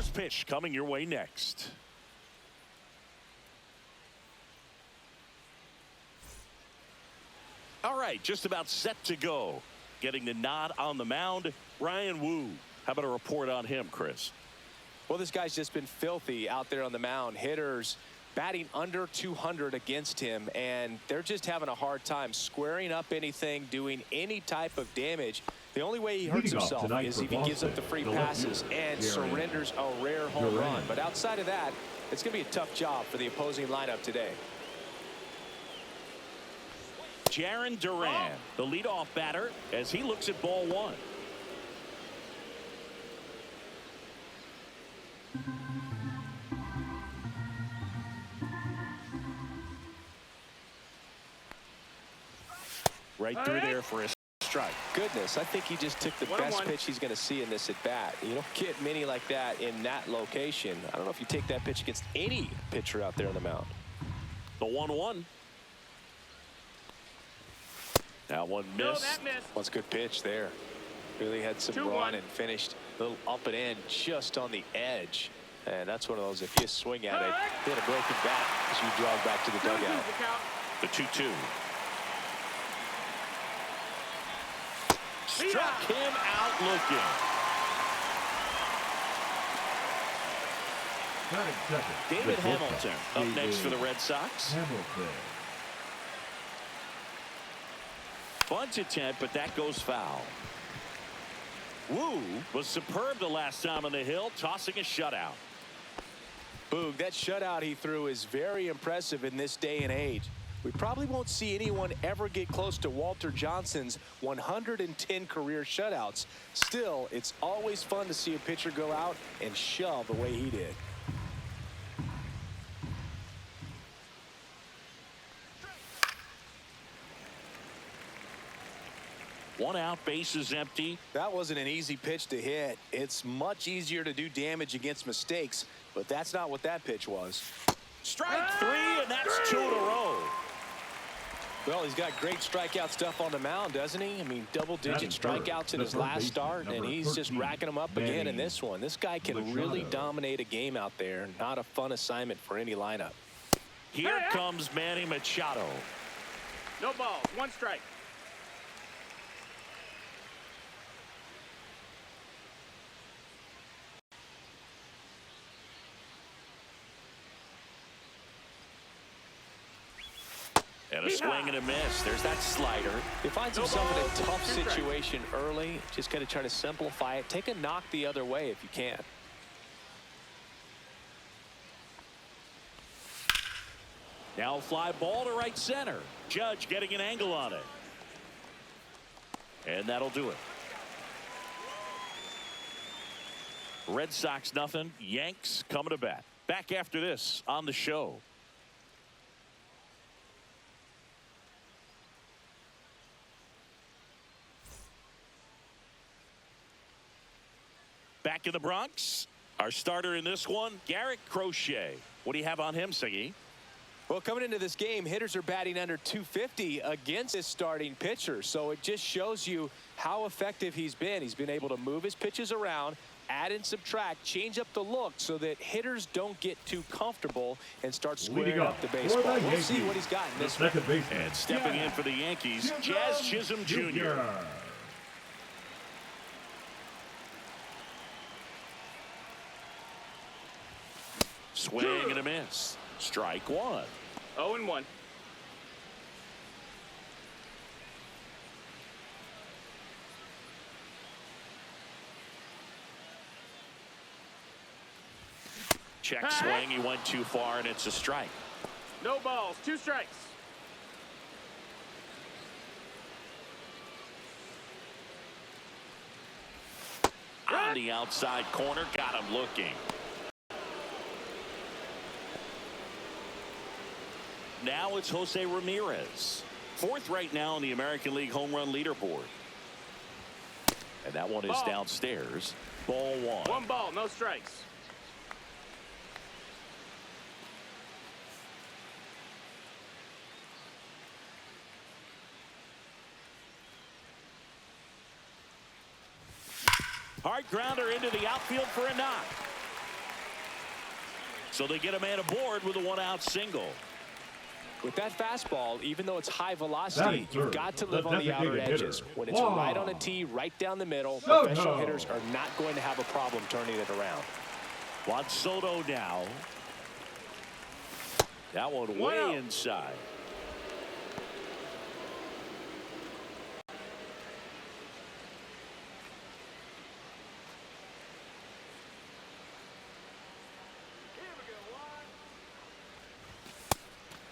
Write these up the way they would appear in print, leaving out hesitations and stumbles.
First pitch coming your way next. All right, just about set to go. Getting the nod on the mound, Ryan Wu. How about a report on him, Chris? Well, this guy's just been filthy out there on the mound. Hitters batting under 200 against him, and they're just having a hard time squaring up anything, doing any type of damage. The only way he hurts himself is if he gives up the free passes and surrenders a rare home run. But outside of that, it's going to be a tough job for the opposing lineup today. Jarren Duran, the leadoff batter, as he looks at ball one. Right through there for a strike. Goodness, I think he just took the best pitch he's going to see in this at bat. You don't get many like that in that location. I don't know if you take that pitch against any pitcher out there on the mound. The 1-1. That one missed. That's a good pitch there. Really had some run and finished a little up and in just on the edge. And that's one of those, if you swing at it, hit a broken bat as you jog back to the dugout. The 2-2. Struck him out looking. David Hamilton up next for the Red Sox. Bunt attempt, but that goes foul. Wu was superb the last time on the hill, tossing a shutout. Boog, that shutout he threw is very impressive in this day and age. We probably won't see anyone ever get close to Walter Johnson's 110 career shutouts. Still, it's always fun to see a pitcher go out and shove the way he did. One out, base is empty. That wasn't an easy pitch to hit. It's much easier to do damage against mistakes, but that's not what that pitch was. Strike three, and that's 2 in a row. Well, he's got great strikeout stuff on the mound, doesn't he? I mean, double-digit strikeouts in his last start, and he's just racking them up again in this one. This guy can really dominate a game out there. Not a fun assignment for any lineup. Here comes Manny Machado. No balls, 1 strike. And a swing and a miss. There's that slider. He finds himself in a tough situation early. Just got to try to simplify it. Take a knock the other way if you can. Now a fly ball to right center. Judge getting an angle on it. And that'll do it. Red Sox nothing. Yanks coming to bat. Back after this on the show. Back in the Bronx, our starter in this one, Garrett Crochet. What do you have on him, Siggy? Well, coming into this game, hitters are batting under 250 against his starting pitcher. So it just shows you how effective he's been. He's been able to move his pitches around, add and subtract, change up the look so that hitters don't get too comfortable and start squaring up the baseball. We'll see what he's got in this one. And stepping in for the Yankees, Jazz Chisholm Jr. Swing and a miss. Strike one. 0-1. Check swing. He went too far, and it's a strike. No balls, 2 strikes. On the outside corner, got him looking. Now it's Jose Ramirez. 4th right now on the American League home run leaderboard. And that one is downstairs. Ball 1. 1 ball, no strikes. Hard grounder into the outfield for a knock. So they get a man aboard with a one-out single. With that fastball, even though it's high velocity, you've got to live on the outer edges. When it's right on a tee, right down the middle, professional hitters are not going to have a problem turning it around. Juan Soto now. That one way inside.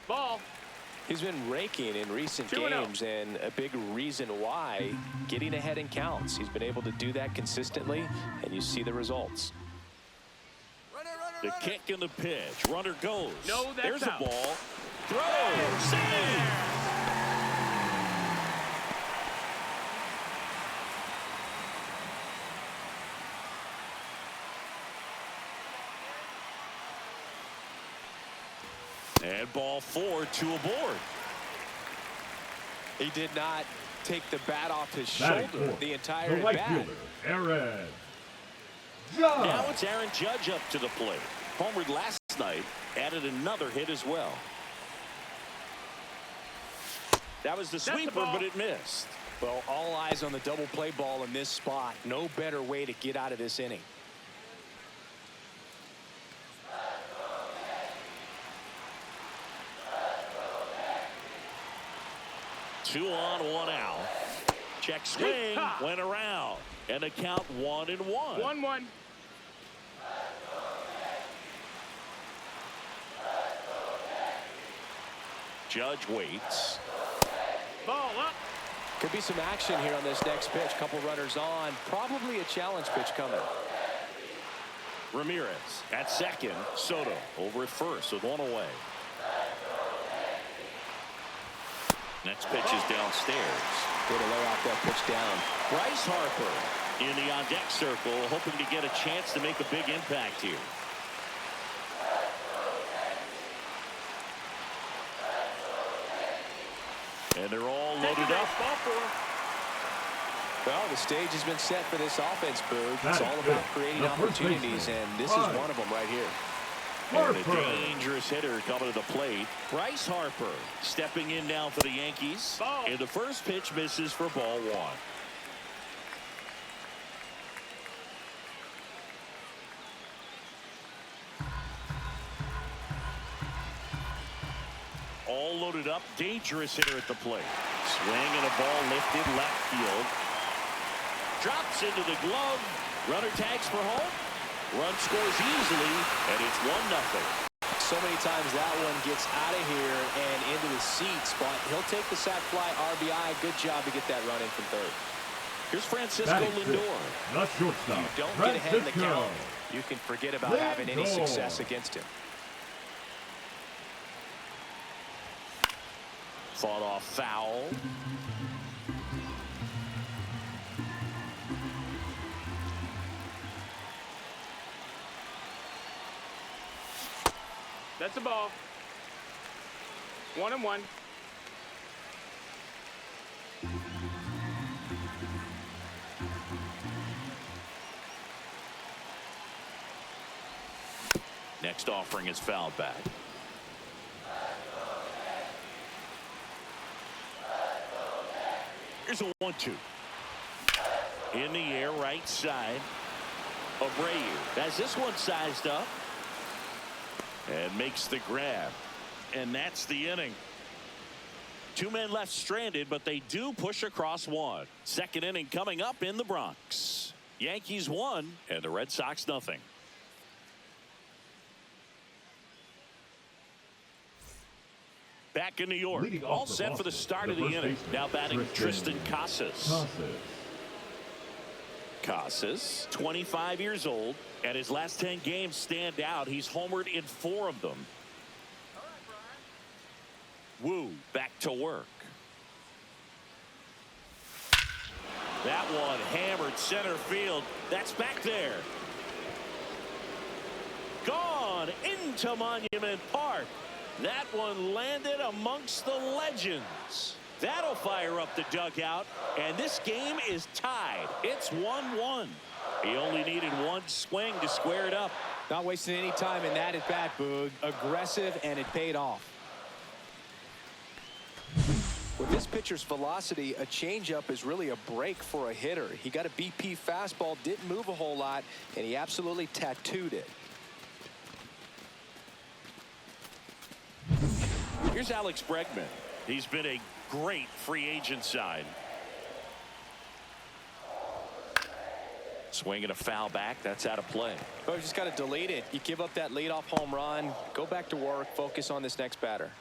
Ball. He's been raking in recent games, and a big reason why, getting ahead in counts. He's been able to do that consistently, and you see the results. The kick and the pitch. Runner goes. No, that's There's out. a ball. Throw. Save. And ball 4, 2 aboard. He did not take the bat off his shoulder the entire right bat. fielder, Aaron Judge. Now it's Aaron Judge up to the plate. Homered last night, added another hit as well. That was the sweeper, but it missed. Well, all eyes on the double play ball in this spot. No better way to get out of this inning. 2 on, 1 out. Check swing, went around, and the count 1-1. 1-1. Judge waits. Ball up. Could be some action here on this next pitch. Couple runners on. Probably a challenge pitch coming. Ramirez at second. Soto over at first with 1 away. Next pitch is downstairs. Way to lay off that pitch down. Bryce Harper in the on-deck circle, hoping to get a chance to make a big impact here. And they're all loaded up. Well, the stage has been set for this offense, Boog. It's all about creating opportunities, and this is one of them right here. And a dangerous hitter coming to the plate. Bryce Harper stepping in now for the Yankees. And the first pitch misses for ball 1. All loaded up. Dangerous hitter at the plate. Swing and a ball lifted left field. Drops into the glove. Runner tags for home. Run scores easily, and it's 1-0. So many times that one gets out of here and into the seats, but he'll take the sac fly RBI. Good job to get that run in from third. Here's Francisco Lindor. The shortstop. You don't get ahead in the count, you can forget about having any success against him. Fought off foul. That's a ball. 1-1. Next offering is fouled back. Here's a 1-2. In the air, right side. Abreu has this one sized up. And makes the grab. And that's the inning. 2 men left stranded, but they do push across 1. Second inning coming up in the Bronx. Yankees 1 and the Red Sox nothing. Back in New York. All set for the start of the inning. Now batting Tristan Casas. Casas, 25 years old, and his last 10 games stand out. He's homered in 4 of them. Wu back to work. That one hammered center field. That's back there. Gone into Monument Park. That one landed amongst the legends. That'll fire up the dugout, and this game is tied. It's 1-1. He only needed one swing to square it up. Not wasting any time in that at bat, Boog. Aggressive, and it paid off. With this pitcher's velocity, a changeup is really a break for a hitter. He got a BP fastball, didn't move a whole lot, and he absolutely tattooed it. Here's Alex Bregman. He's been a great free agent sign. Swinging a foul back. That's out of play. But you just got to delete it. You give up that leadoff home run, go back to work, focus on this next batter.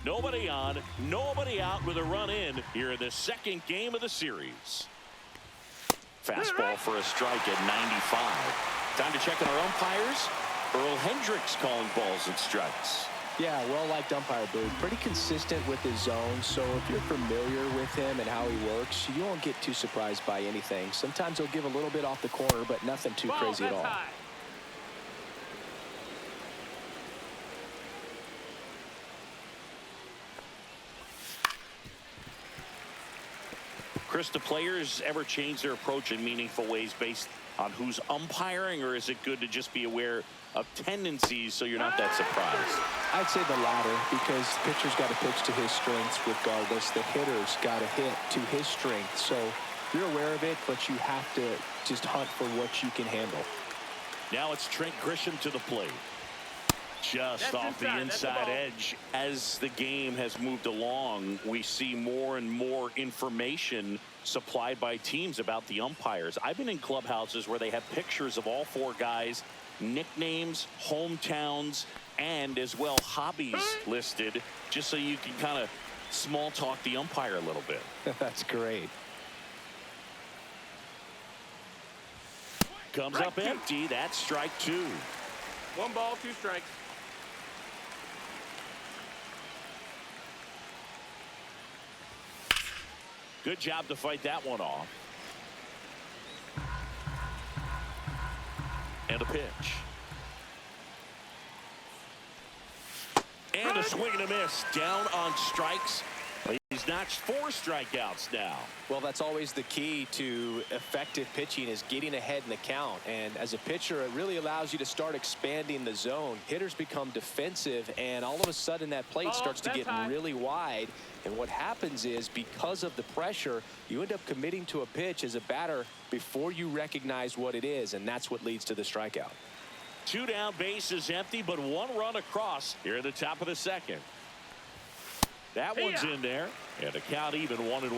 Nobody on, nobody out with a run in here in the second game of the series. Fastball for a strike at 95. Time to check on our umpires. Earl Hendricks calling balls and strikes. Yeah, well-liked umpire, Boog. Pretty consistent with his zone, so if you're familiar with him and how he works, you won't get too surprised by anything. Sometimes he'll give a little bit off the corner, but nothing too crazy at all. High. Chris, do players ever change their approach in meaningful ways based on who's umpiring, or is it good to just be aware of tendencies so you're not that surprised? I'd say the latter, because the pitcher's got to pitch to his strengths regardless. The hitter's got to hit to his strength. So you're aware of it, but you have to just hunt for what you can handle. Now it's Trent Grisham to the plate. Just off the inside edge. As the game has moved along, we see more and more information supplied by teams about the umpires. I've been in clubhouses where they have pictures of all four guys, nicknames, hometowns, and as well hobbies listed, just so you can kind of small talk the umpire a little bit. That's great. Comes up empty. That's strike two. 1 ball, 2 strikes. Good job to fight that one off. And a pitch. And a swing and a miss. Down on strikes. He's notched 4 strikeouts now. Well, that's always the key to effective pitching, is getting ahead in the count. And as a pitcher, it really allows you to start expanding the zone. Hitters become defensive, and all of a sudden that plate starts to get really wide. And what happens is, because of the pressure, you end up committing to a pitch as a batter before you recognize what it is, and that's what leads to the strikeout. 2 down, bases empty, but 1 run across here at the top of the second. That one's in there, and the count even 1-1.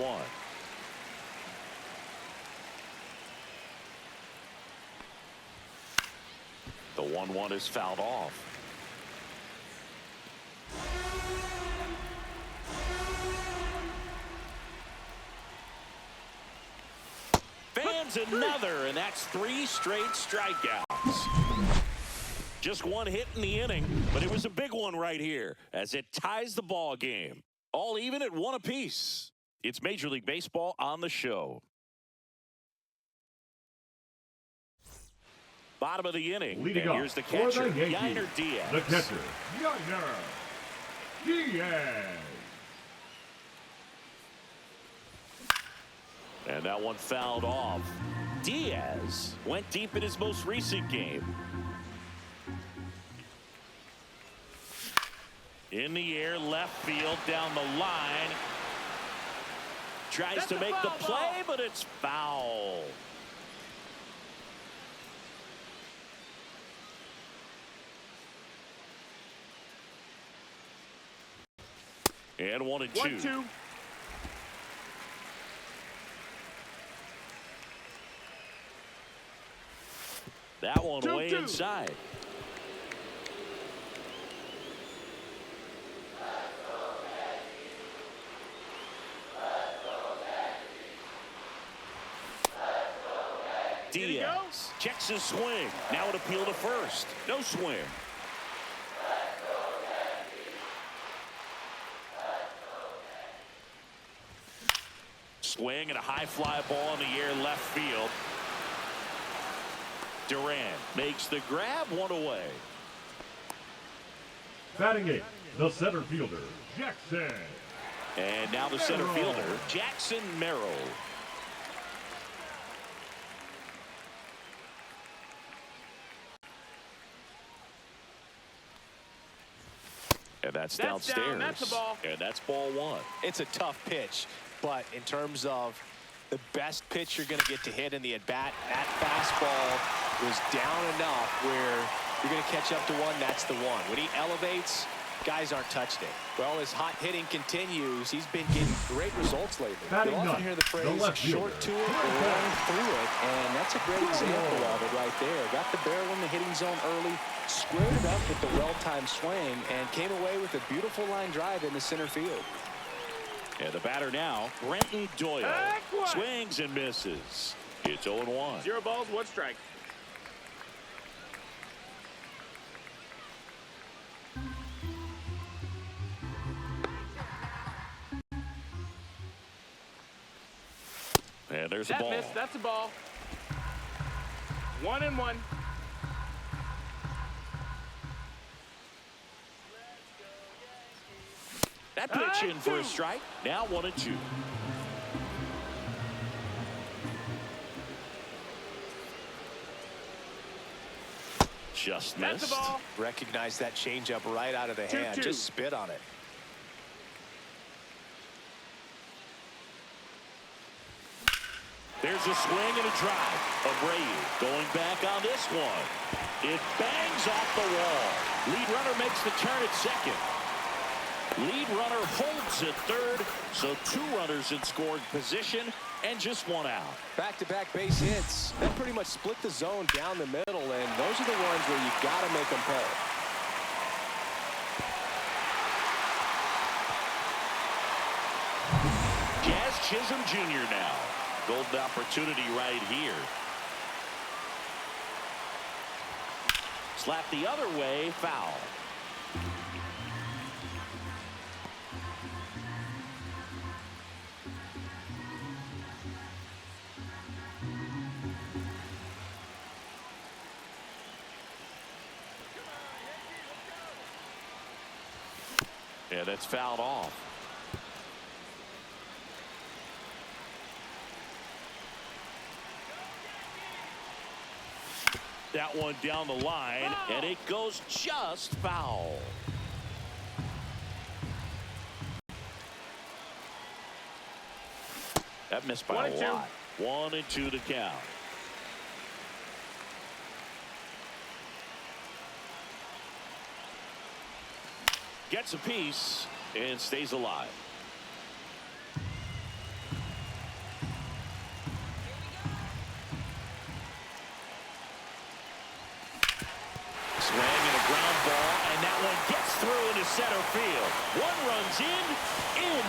The 1-1 is fouled off. Fans another, and that's 3 straight strikeouts. Just 1 hit in the inning, but it was a big one right here as it ties the ball game. All even at 1 apiece. It's Major League Baseball on the show. Bottom of the inning. Leading and off here's the for catcher, the Yankees, Jarren Duran. the catcher, Jarren Duran. And that one fouled off. Diaz went deep in his most recent game. In the air, left field, down the line. Tries to make the play, but it's foul. And 1-2. 1-2. That one 2-2. way inside. Diaz checks his swing. Now an appeal to first. No swing. Swing and a high fly ball in the air left field. Duran makes the grab, 1 away. Batting 8, the center fielder, Jackson. And now the center fielder, Jackson Merrill. And that's That's downstairs. down. That's a ball. And that's ball one. It's a tough pitch, but in terms of the best pitch you're going to get to hit in the at-bat, that fastball was down enough where you're going to catch up to one. That's the one. When he elevates, guys aren't touched it. Well, his hot hitting continues. He's been getting great results lately. Batting You'll often ninth, hear the the phrase left short fielder. to it or run through it, and that's a great example of it right there. Got the barrel in the hitting zone early, squared it up with the well-timed swing, and came away with a beautiful line drive in the center field. And the batter now, Brenton Doyle. Back one. Swings and misses. It's 0-1. 0 balls, 1 strike. And there's a That ball. missed. That's a ball. 1-1. That pitch in for a strike. Now 1-2. Just That's missed. a ball. Recognize that changeup right out of the hand. 2-2. Just spit on it. There's a swing and a drive. Abreu going back on this one. It bangs off the wall. Lead runner makes the turn at second. Lead runner holds at third. So 2 runners in scoring position and just 1 out. Back-to-back base hits. That pretty much split the zone down the middle, and those are the ones where you got to make them pay. Jazz Chisholm Jr. now. Golden opportunity right here. Slap the other way, foul. Yeah, that's fouled off. That one down the line, and it goes just foul. That missed by a 1-2. lot. 1-2 to count. Gets a piece and stays alive. Swing and a ground ball, and that one gets through into center field. One runs in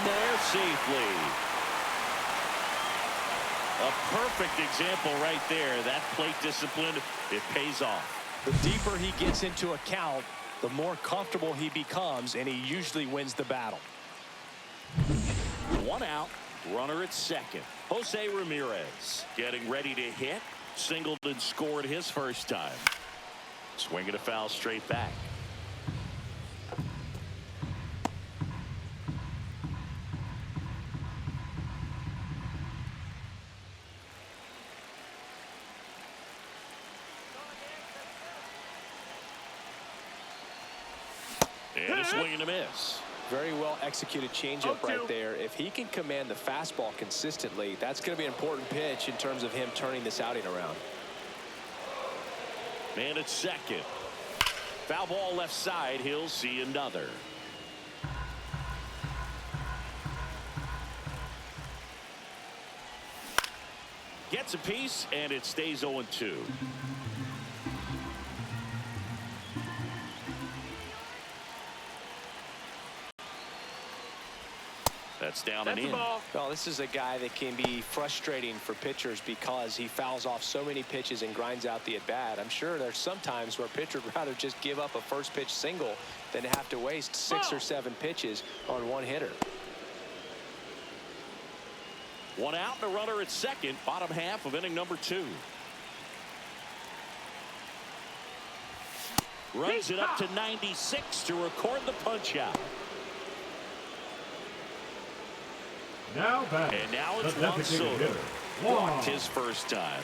there safely. A perfect example right there. That plate discipline, it pays off. The deeper he gets into a count, the more comfortable he becomes, and he usually wins the battle. 1 out, runner at second. Jose Ramirez getting ready to hit. Singled and scored his first time. Swinging a foul straight back. And a swing and a miss. Very well executed changeup 0-2. right there. If he can command the fastball consistently, that's going to be an important pitch in terms of him turning this outing around. Man at second. Foul ball left side. He'll see another. Gets a piece, and it stays 0-2. That's down That's and a in. ball. Well, this is a guy that can be frustrating for pitchers because he fouls off so many pitches and grinds out the at-bat. I'm sure there's some times where a pitcher would rather just give up a first pitch single than have to waste 6 or 7 pitches on one hitter. 1 out and a runner at second. Bottom half of inning number 2. Runs it up to 96 to record the punch out. Now batting. And now it's the Juan designated Soto. hitter, Walked Juan his first time.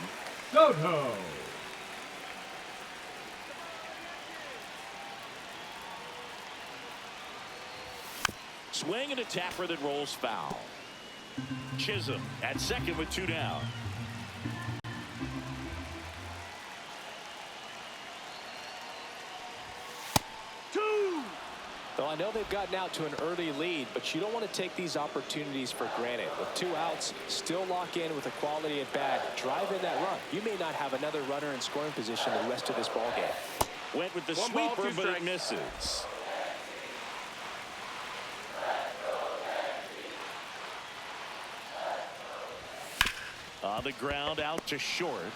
Soto. Swing and a tapper that rolls foul. Chisholm at second with 2 down. Well, I know they've gotten out to an early lead, but you don't want to take these opportunities for granted. With 2 outs, still lock in with a quality at bat, drive in that run. You may not have another runner in scoring position the rest of this ball game. Went with the sweeper, but it misses. On the ground, out to short.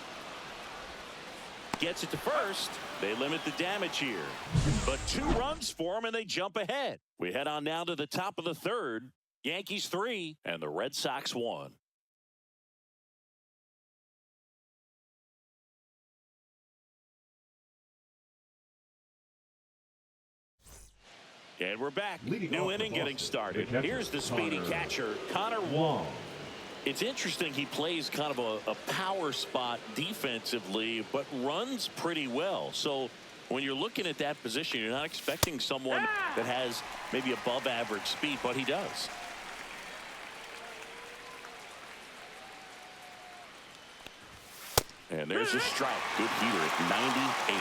Gets it to first. They limit the damage here. But 2 runs for them, and they jump ahead. We head on now to the top of the 3rd. Yankees 3 and the Red Sox 1. And we're back. New inning getting started. Here's the speedy catcher, Connor Wong. It's interesting, he plays kind of a power spot defensively, but runs pretty well. So when you're looking at that position, you're not expecting someone that has maybe above average speed, but he does. And there's a strike. Good heater at 98.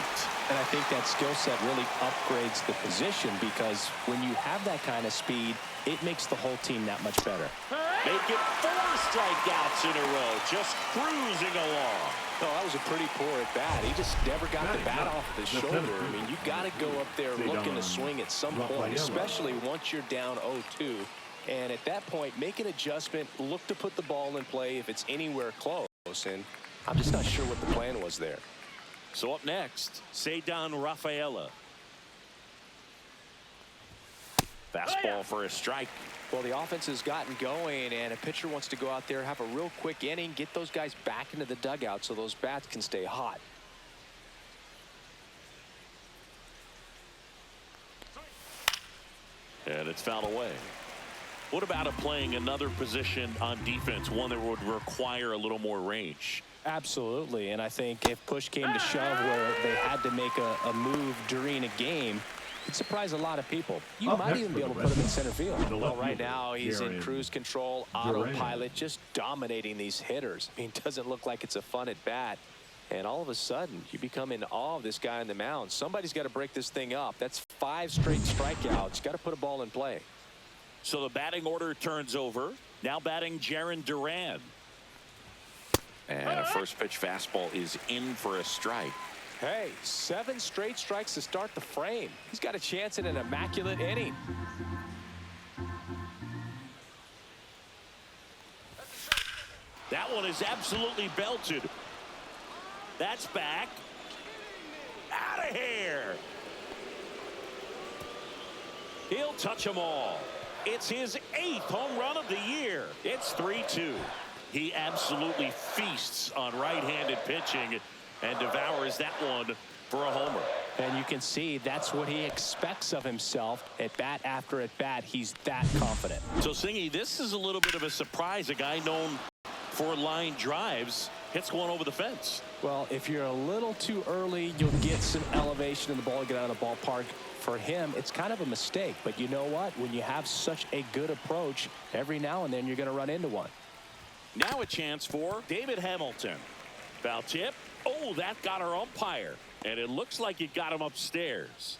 And I think that skill set really upgrades the position, because when you have that kind of speed, it makes the whole team that much better. Make it 4 strikeouts in a row, just cruising along. No, that was a pretty poor at bat. He just never got the bat off of his shoulder. I mean, you got to go up there looking to swing at some point, especially once you're down 0-2. And at that point, make an adjustment, look to put the ball in play if it's anywhere close. And I'm just not sure what the plan was there. So up next, Cedar Rafaela. Fastball for a strike. Well, the offense has gotten going, and a pitcher wants to go out there, have a real quick inning, get those guys back into the dugout so those bats can stay hot. And it's fouled away. What about playing another position on defense, one that would require a little more range? Absolutely, and I think if push came to shove where they had to make a move during a game, it'd surprise a lot of people. You might even be able to put him in center field. Well, right now he's in cruise control, autopilot, just dominating these hitters. I mean, it doesn't look like it's a fun at bat. And all of a sudden, you become in awe of this guy on the mound. Somebody's got to break this thing up. That's 5 straight strikeouts. Got to put a ball in play. So the batting order turns over. Now batting Jarren Duran. And a first pitch fastball is in for a strike. Hey, 7 straight strikes to start the frame. He's got a chance in an immaculate inning. That one is absolutely belted. That's back. Out of here. He'll touch them all. It's his 8th home run of the year. It's 3-2. He absolutely feasts on right-handed pitching and devours that one for a homer. And you can see that's what he expects of himself. At bat after at bat, he's that confident. So, Singy, this is a little bit of a surprise. A guy known for line drives hits one over the fence. Well, if you're a little too early, you'll get some elevation in the ball, get out of the ballpark. For him, it's kind of a mistake. But you know what? When you have such a good approach, every now and then you're going to run into one. Now a chance for David Hamilton. Foul tip. Oh, that got our umpire. And it looks like it got him upstairs.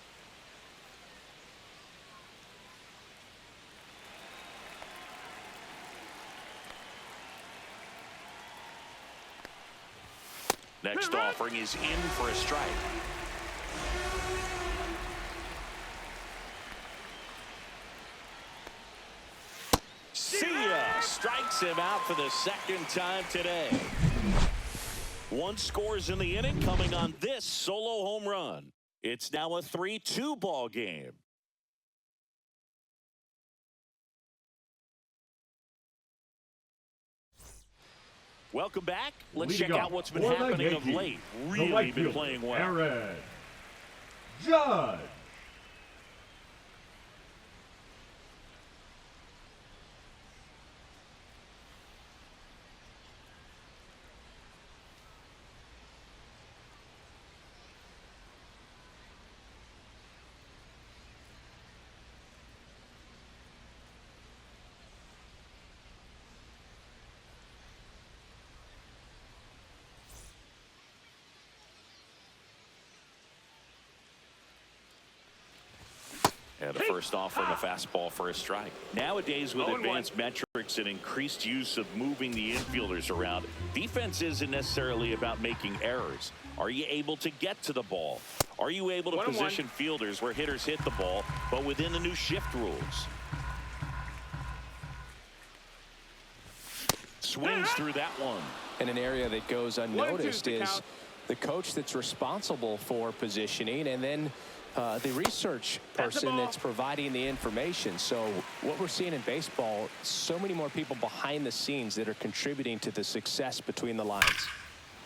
Next offering is in for a strike. See ya. Strikes him out for the 2nd time today. 1 scores in the inning coming on this solo home run. It's now a 3-2 ball game. Welcome back. Let's check out what's been happening of late. Really been playing well. Aaron Judge. And the first offering a fastball for a strike. Nowadays, with 0-1. advanced metrics and increased use of moving the infielders around, defense isn't necessarily about making errors. Are you able to get to the ball? Are you able to 1-1. position fielders where hitters hit the ball, but within the new shift rules? Swings through that one. And an area that goes 1-2 unnoticed the is count. the coach that's responsible for positioning, and then the research person that's providing the information. So what we're seeing in baseball, so many more people behind the scenes that are contributing to the success between the lines.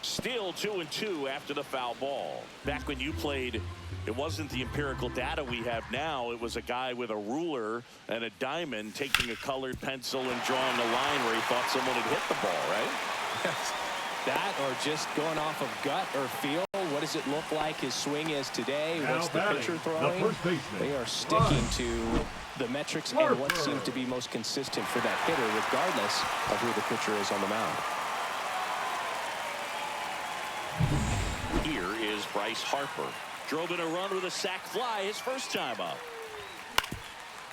Still 2-2 after the foul ball. Back when you played, it wasn't the empirical data we have now. It was a guy with a ruler and a diamond taking a colored pencil and drawing a line where he thought someone had hit the ball, right? That, or just going off of gut or feel. What does it look like his swing is today? What's the pitcher throwing? They are sticking to the metrics and what seems to be most consistent for that hitter, regardless of who the pitcher is on the mound. Here is Bryce Harper. Drove in a run with a sac fly his first time up.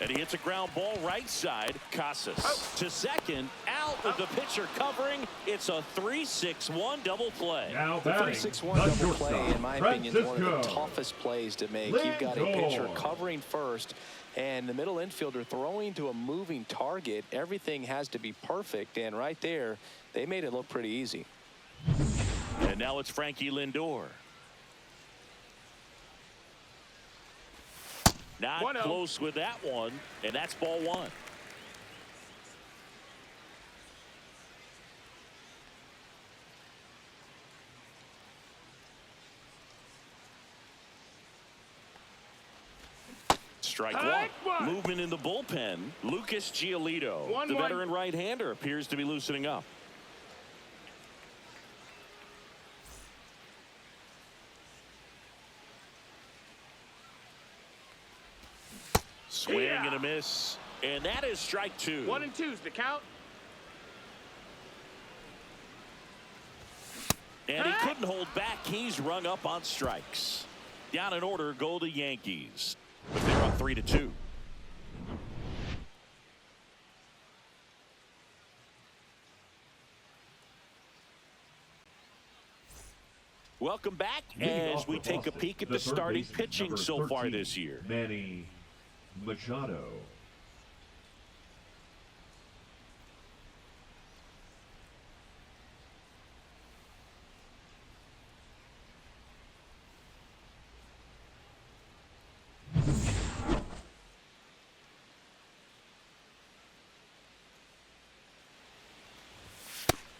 And he hits a ground ball right side. Casas to second. Out with the pitcher covering. It's a 3-6-1 double play. Now The batting, 3-6-1 the double play, shortstop, in my opinion, is one of the Francisco toughest plays to make. You've got a pitcher Lindor. covering first, and the middle infielder throwing to a moving target. Everything has to be perfect, and right there, they made it look pretty easy. And now it's Frankie Lindor. Not 1-0. close with that one, and that's ball one. Strike one. Movement in the bullpen. Lucas Giolito, the 1-1. veteran right-hander, appears to be loosening up. Swing and a miss. And that is strike two. 1-2's the count. And he couldn't hold back. He's rung up on strikes. Down in order go the Yankees. But they're up 3-2. Welcome back as we take a peek at the starting pitching so far this year. Manny Machado.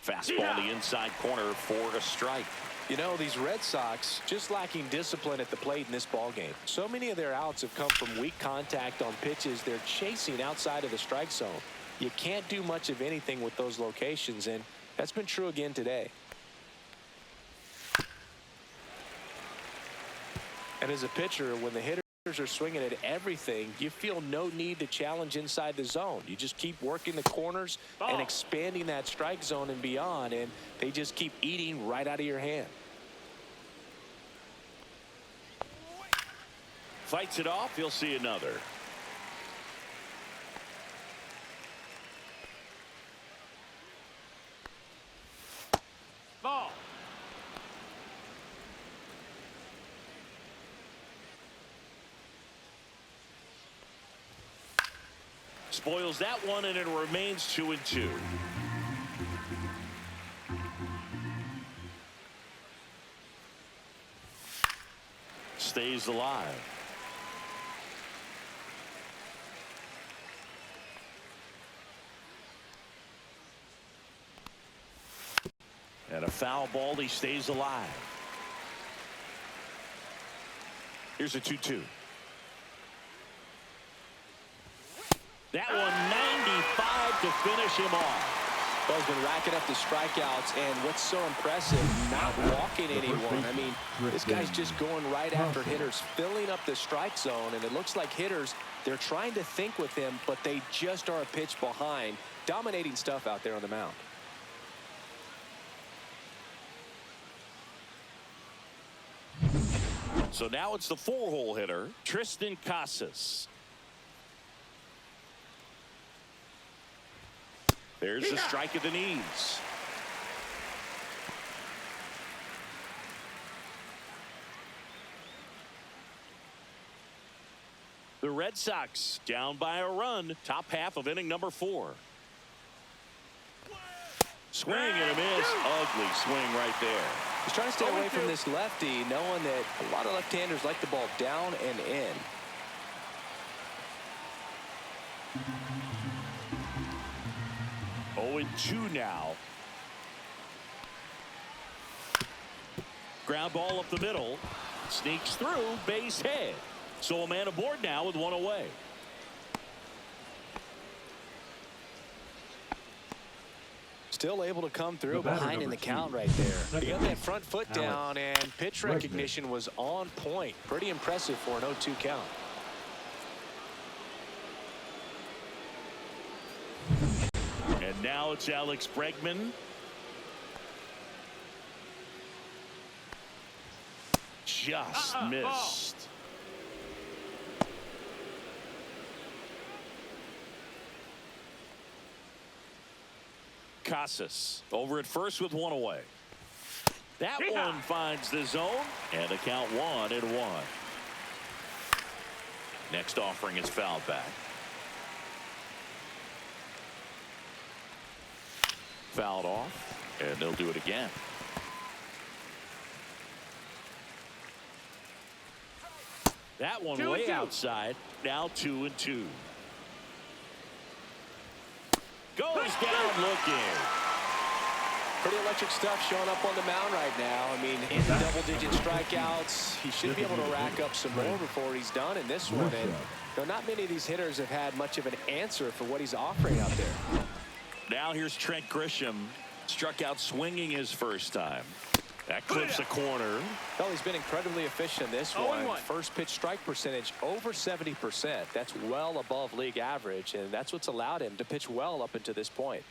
Fastball the inside corner for a strike. You know, these Red Sox just lacking discipline at the plate in this ballgame. So many of their outs have come from weak contact on pitches they're chasing outside of the strike zone. You can't do much of anything with those locations, and that's been true again today. And as a pitcher, when the hitters are swinging at everything, you feel no need to challenge inside the zone. You just keep working the corners and expanding that strike zone and beyond, and they just keep eating right out of your hand. Fights it off. You'll see another. Ball. Spoils that one, and it remains 2-2. Stays alive. And a foul ball. He stays alive. Here's a 2-2. That one 95 to finish him off. Well, he's been racking up the strikeouts, and what's so impressive, not walking anyone. I mean, this guy's just going right after hitters, filling up the strike zone, and it looks like hitters, they're trying to think with him, but they just are a pitch behind. Dominating stuff out there on the mound. So now it's the 4-hole hitter, Tristan Casas. There's a strike at the knees. The Red Sox down by a run. Top half of inning number 4. Swing and a miss. Ugly swing right there. He's trying to stay away from this lefty, knowing that a lot of left-handers like the ball down and in. Oh, and 2 now. Ground ball up the middle. Sneaks through, base hit. So a man aboard now with 1 away. Still able to come through behind in the count right there. He got that front foot down, and pitch recognition was on point. Pretty impressive for an 0-2 count. And now it's Alex Bregman. Just missed. Casas over at first with 1 away. That one finds the zone, and the count 1-1. Next offering is fouled back. Fouled off, and they'll do it again. That one way outside. Now 2-2. Goes down looking. Pretty electric stuff showing up on the mound right now. I mean, in the double-digit strikeouts, he should be able to rack up some more before he's done in this one. And not many of these hitters have had much of an answer for what he's offering out there. Now here's Trent Grisham. Struck out swinging his first time. That clips a corner. Well, he's been incredibly efficient in this one. First pitch strike percentage over 70%. That's well above league average, and that's what's allowed him to pitch well up until this point.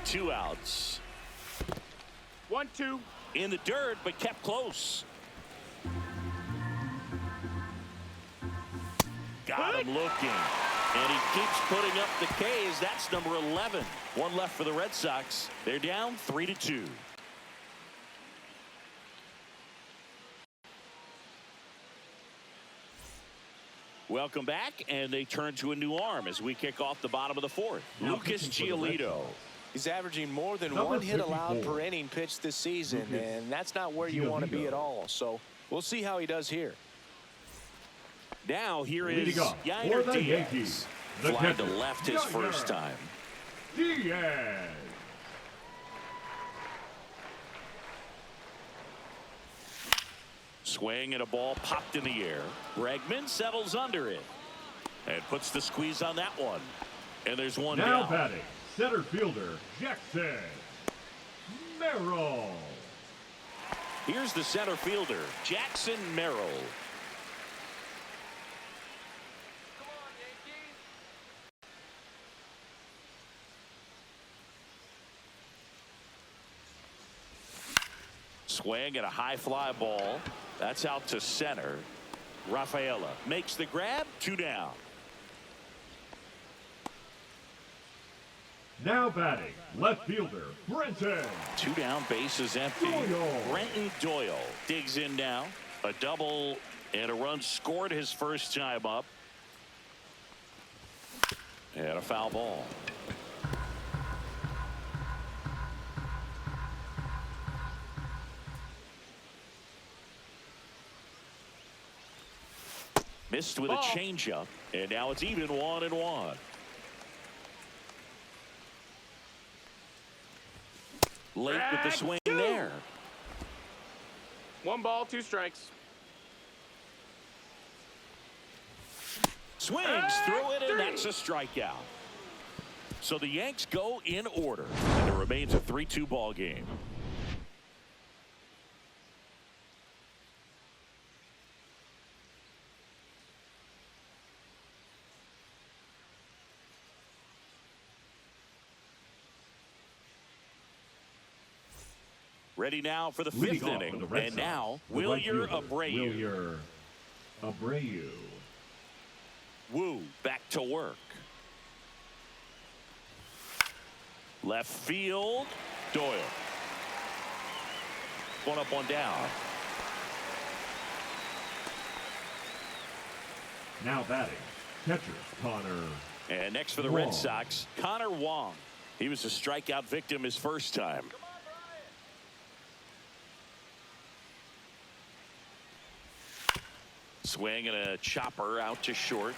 Two outs. 1-2. In the dirt, but kept close. Got him looking. And he keeps putting up the Ks. That's number 11. 1 left for the Red Sox. They're down 3-2. Welcome back, and they turn to a new arm as we kick off the bottom of the 4th. Lucas Giolito. He's averaging more than 1 hit allowed per inning pitched this season, and that's not where you want to be at all. So we'll see how he does here. Now here is Jarren Duran. Fly to left his first time. Diaz. Swing and a ball popped in the air. Bregman settles under it and puts the squeeze on that one. And there's one now down. batting, center fielder Jackson Merrill. Here's the center fielder, Jackson Merrill. Swing and a high fly ball. That's out to center. Rafaela makes the grab. 2 down. Now batting, left fielder Brenton. 2 down, base is empty. Doyle. Brenton Doyle digs in now. A double and a run scored his first time up. And a foul ball. Missed with a changeup, and now it's even 1-1. Late with the swing there. 1 ball, 2 strikes. Swings through it, and that's a strikeout. So the Yanks go in order, and it remains a 3-2 ball game. Ready now for the 5th inning. And now, Wilyer Abreu. Abreu. Wu back to work. Left field. Doyle. One up, one down. Now batting, catcher Connor. And next for the Red Sox, Connor Wong. He was a strikeout victim his first time. Swing and a chopper out to short.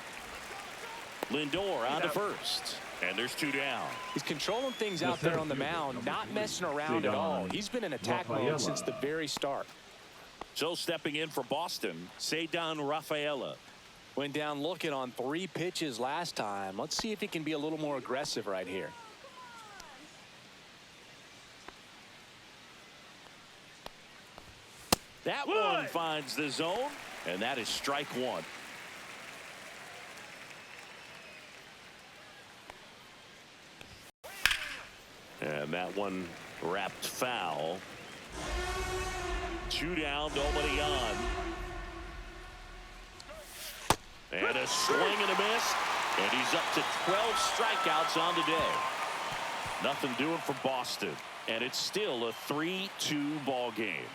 Lindor on to first. And there's two down. He's controlling things out there on the mound, not messing around at all. He's been in attack mode since the very start. So stepping in for Boston, Cedar Rafaela. Went down looking on 3 pitches last time. Let's see if he can be a little more aggressive right here. That one finds the zone, and that is strike one. And that one wrapped foul. 2 down, nobody on. And a swing and a miss. And he's up to 12 strikeouts on the day. Nothing doing for Boston. And it's still a 3-2 ball game.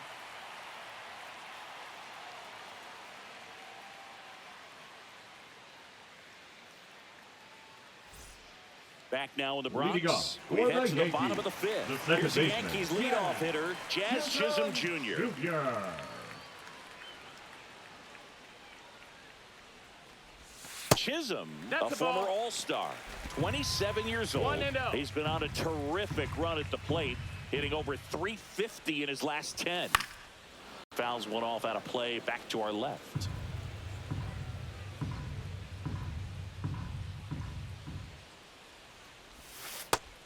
Back now in the Bronx. We head to the bottom of the 5th. Here's the Yankees leadoff hitter, Jazz Chisholm Jr. Chisholm, a former All-Star, 27 years old. He's been on a terrific run at the plate, hitting over 350 in his last 10. Fouls one off out of play, back to our left.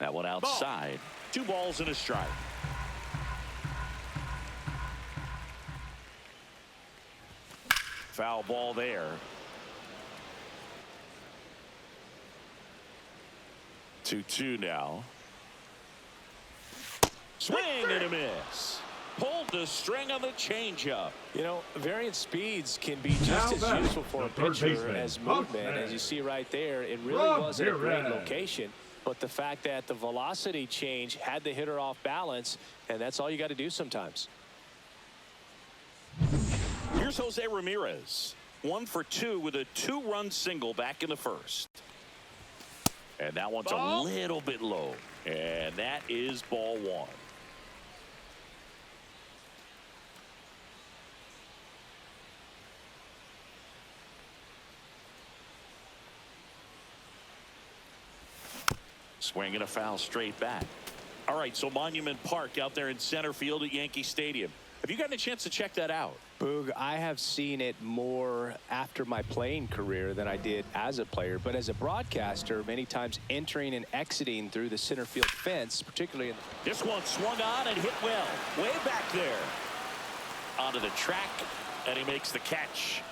That one outside. 2 balls and a strike. Foul ball there. 2-2 now. Swing and a miss. Pulled the string on the changeup. You know, variant speeds can be just as useful for a pitcher as movement. As you see right there, it really wasn't a great location. But the fact that the velocity change had the hitter off balance, and that's all you got to do sometimes. Here's Jose Ramirez. 1 for 2 with a 2-run single back in the first. And that one's a little bit low. And that is ball 1. Swing and a foul straight back. All right, so Monument Park out there in center field at Yankee Stadium. Have you gotten a chance to check that out? Boog, I have seen it more after my playing career than I did as a player. But as a broadcaster, many times entering and exiting through the center field fence, particularly in this one swung on and hit well. Way back there. Onto the track, and he makes the catch.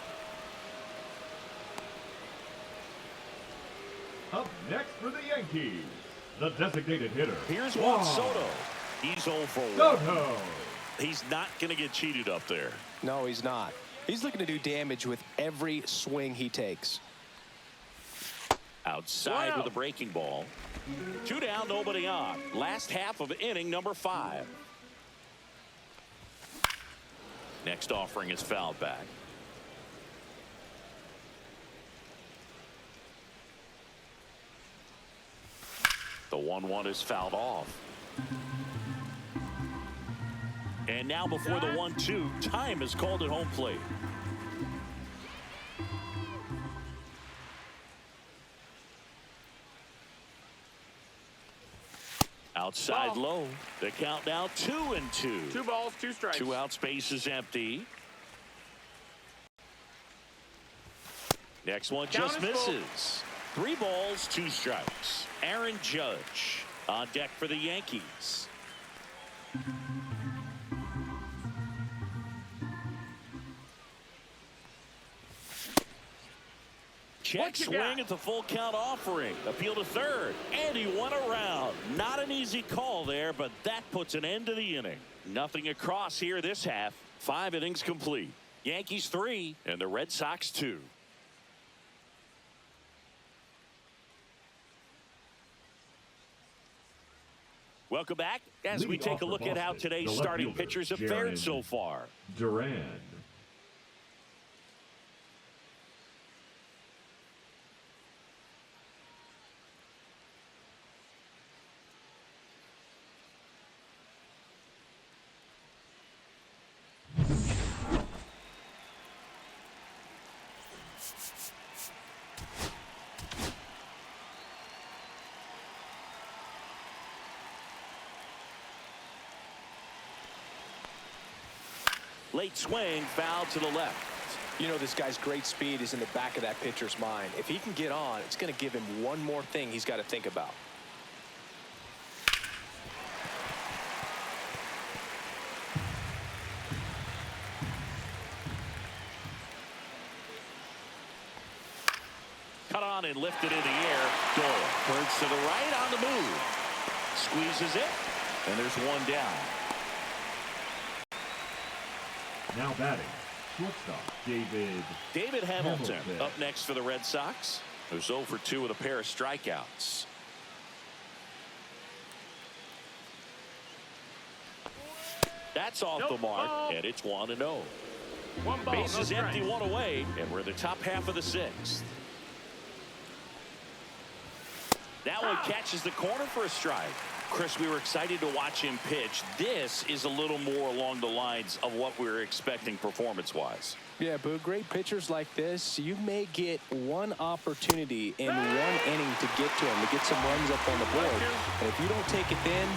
Up next for the Yankees, the designated hitter. Here's Juan Soto. He's 0 for 1. Soto. He's not going to get cheated up there. No, he's not. He's looking to do damage with every swing he takes. Outside with a breaking ball. 2 down, nobody on. Last half of inning number 5. Next offering is fouled back. The 1-1 is fouled off. And now before the 1-2, time is called at home plate. Outside low. The count now 2-2. 2 balls, 2 strikes. 2 outs, base is empty. Next one just misses. 3 balls, 2 strikes. Aaron Judge on deck for the Yankees. Check swing at the full count offering. Appeal to third. And he went around. Not an easy call there, but that puts an end to the inning. Nothing across here this half. 5 innings complete. Yankees 3 and the Red Sox 2. Welcome back as we take a look at how today's starting pitchers have fared so far. Duran. Late swing, foul to the left. You know, this guy's great speed is in the back of that pitcher's mind. If he can get on, it's going to give him one more thing he's got to think about. Cut on and lifted in the air. Doyle turns to the right on the move. Squeezes it, and there's one down. Now batting, shortstop, David Hamilton up next for the Red Sox, who's 0 for 2 with a pair of strikeouts. That's off the mark, and it's 1-0. Bases empty, one away, and we're in the top half of the 6th. That one catches the corner for a strike. Chris, we were excited to watch him pitch. This is a little more along the lines of what we were expecting performance-wise. Yeah, but great pitchers like this, you may get one opportunity in one inning to get to him, to get some runs up on the board. And if you don't take it then,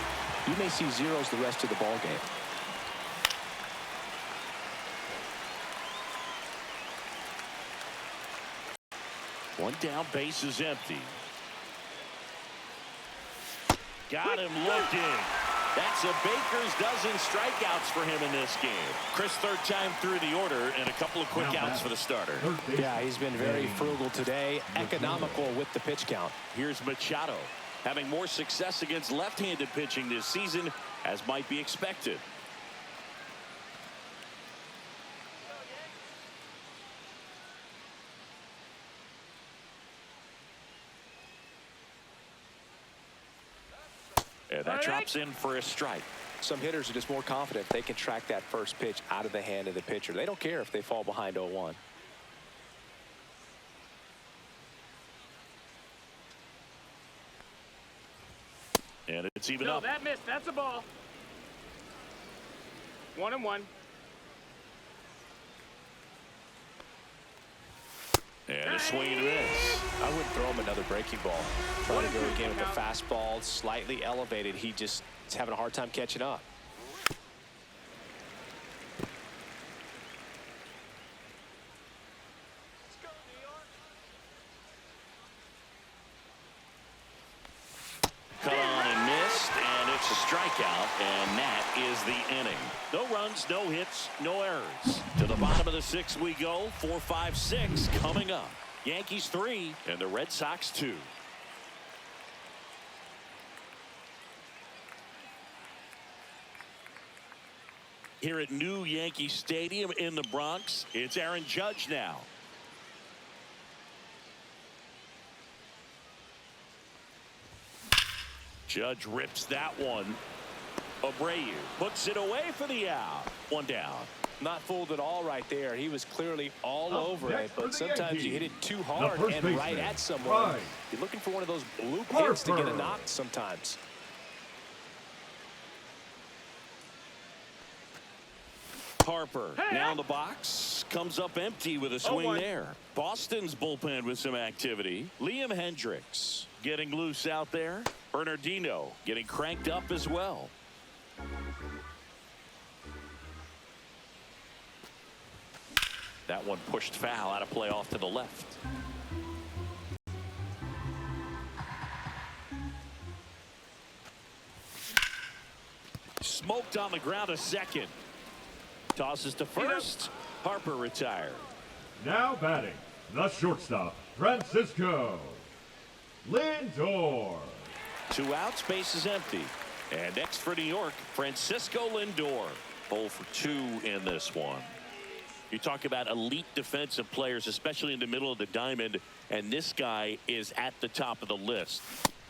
you may see zeros the rest of the ball game. One down, base is empty. Got him looking. That's a baker's dozen strikeouts for him in this game. Chris, third time through the order and a couple of quick outs for the starter. Yeah, he's been very frugal today, economical with the pitch count. Here's Machado having more success against left-handed pitching this season, as might be expected. And that drops in for a strike. Some hitters are just more confident they can track that first pitch out of the hand of the pitcher. They don't care if they fall behind 0-1. And it's even No, up. that missed. That's a ball. 1-1. And a swing and a miss. I wouldn't throw him another breaking ball. Trying to go again with the fastball, slightly elevated. He just is having a hard time catching up. Cut on and missed, and it's a strikeout, and that is the inning. No runs, no hits, no errors. To the bottom of the 6th we go. 4, 5, 6 coming up. Yankees 3 and the Red Sox 2. Here at New Yankee Stadium in the Bronx, it's Aaron Judge now. Judge rips that one. Abreu puts it away for the out. One down. Not fooled at all right there. He was clearly all over it, but sometimes you hit it too The hard first and baseman, right at someone. right. You're looking for one of those bloop hits to get a knock sometimes. Harper now in the box, comes up empty with a swing there. Boston's bullpen with some activity. Liam Hendricks getting loose out there. Bernardino getting cranked up as well. That one pushed foul, out of play off to the left. Smoked on the ground a second. Tosses to first. Harper retired. Now batting, the shortstop, Francisco Lindor. 2 outs, base is empty. And next for New York, Francisco Lindor. 0 for 2 in this one. You talk about elite defensive players, especially in the middle of the diamond, and this guy is at the top of the list.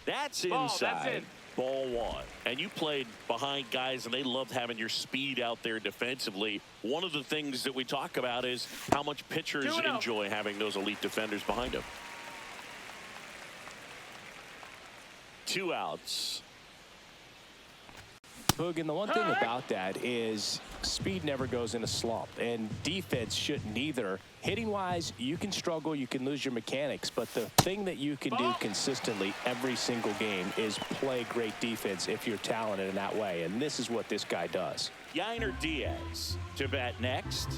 That's inside. That's in. Ball one. And you played behind guys, and they loved having your speed out there defensively. One of the things that we talk about is how much pitchers enjoy having those elite defenders behind them. 2 outs. Boog, and the one thing about that is speed never goes in a slump, and defense shouldn't either. Hitting-wise, you can struggle, you can lose your mechanics, but the thing that you can do consistently every single game is play great defense if you're talented in that way, and this is what this guy does. Jarren Duran to bat next.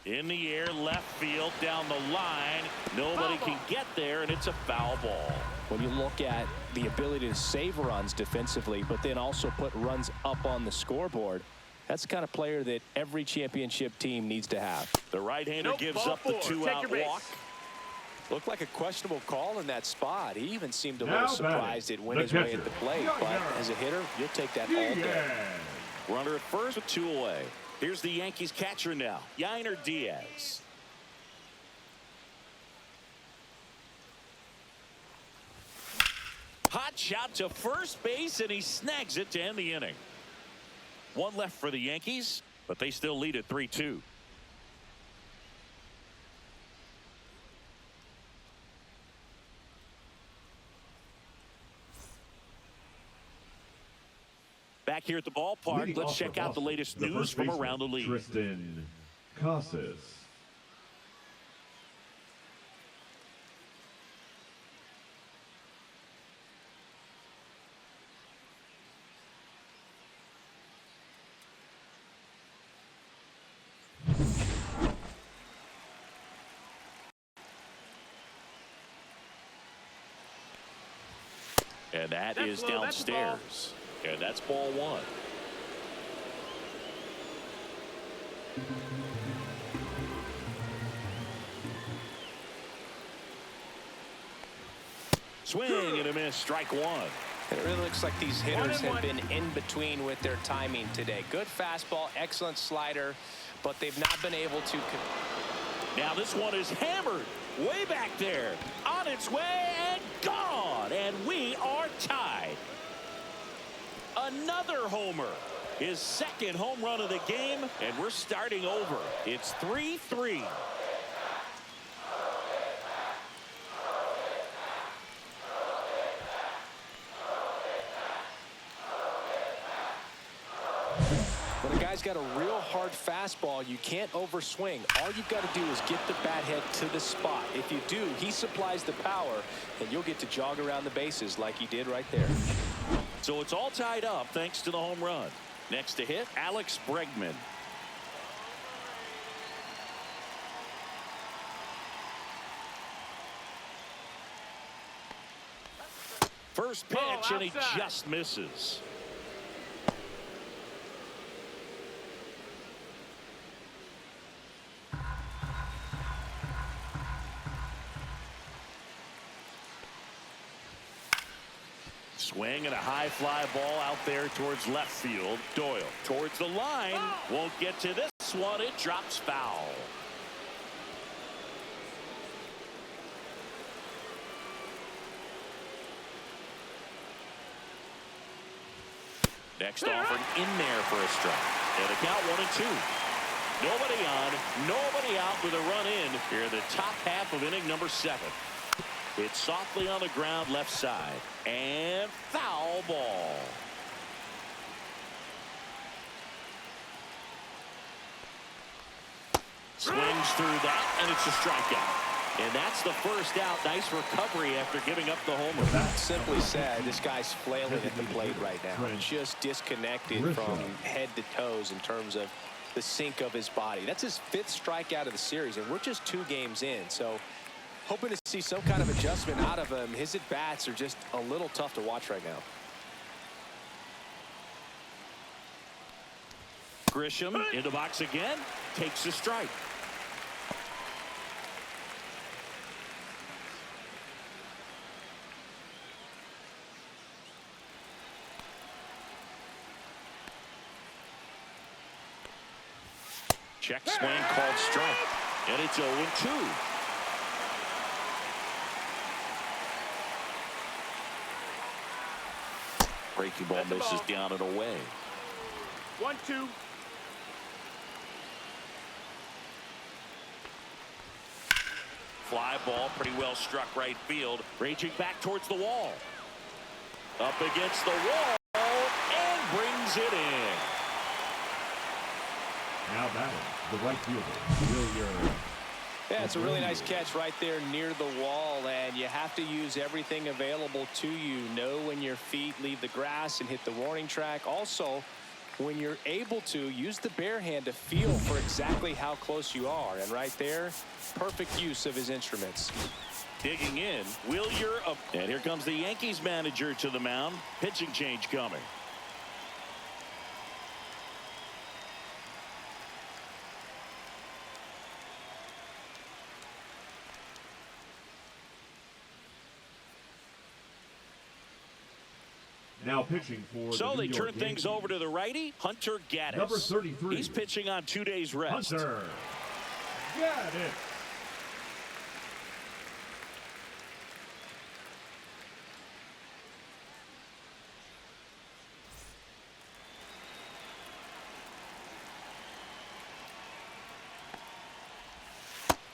In the air, left field, down the line. Nobody can get there, and it's a foul ball. When you look at the ability to save runs defensively, but then also put runs up on the scoreboard, that's the kind of player that every championship team needs to have. The right-hander gives up the 2-out walk. Looked like a questionable call in that spot. He even seemed a Now little surprised it went his way at the plate. But as a hitter, you'll take that all day. Runner at first with 2 away. Here's the Yankees catcher now, Jarren Duran. Hot shot to first base, and he snags it to end the inning. 1 left for the Yankees, but they still lead at 3-2. Back here at the ballpark, let's check out the latest news from around the league. Tristan Casas. And that's is low, downstairs. And that's ball 1. Swing and a miss, strike 1. It really looks like these hitters have been in between with their timing today. Good fastball, excellent slider, but they've not been able to. Now this one is hammered way back there, on its way and gone, and we are tied. Another homer, his 2nd home run of the game, and we're starting over. It's 3-3. When a guy's got a real hard fastball, you can't overswing. All you've got to do is get the bat head to the spot. If you do, he supplies the power, and you'll get to jog around the bases like he did right there. So it's all tied up thanks to the home run. Next to hit, Alex Bregman. First pitch, and he just misses. Swing and a high fly ball out there towards left field. Doyle towards the line. Won't get to this one. It drops foul. Next offering in there for a strike. And a count 1-2. Nobody on, nobody out with a run in here in the top half of inning number 7. It's softly on the ground left side. And foul ball. Swings through that, and it's a strikeout. And that's the first out. Nice recovery after giving up the homer. Simply said, this guy's flailing at the plate right now. Just disconnected from head to toes in terms of the sink of his body. That's his 5th strikeout of the series, and we're just 2 games in. So hoping to see some kind of adjustment out of him. His at-bats are just a little tough to watch right now. Grisham in the box again, takes a strike. Check swing called strike. And it's 0-2. Breaking ball misses down and away. 1-2. Fly ball pretty well struck right field. Raging back towards the wall. Up against the wall and brings it in. Now batting, the right fielder, Yeah, it's a really nice catch right there near the wall, and you have to use everything available to you. Know when your feet leave the grass and hit the warning track. Also, when you're able to, use the bare hand to feel for exactly how close you are. And right there, perfect use of his instruments. Digging in, Wilyer up. And here comes the Yankees manager to the mound. Pitching change coming. now pitching for So the they New turn York things Yankees. over to the righty, Hunter Gaddis. Number 33. He's pitching on 2 days rest. Hunter Gaddis.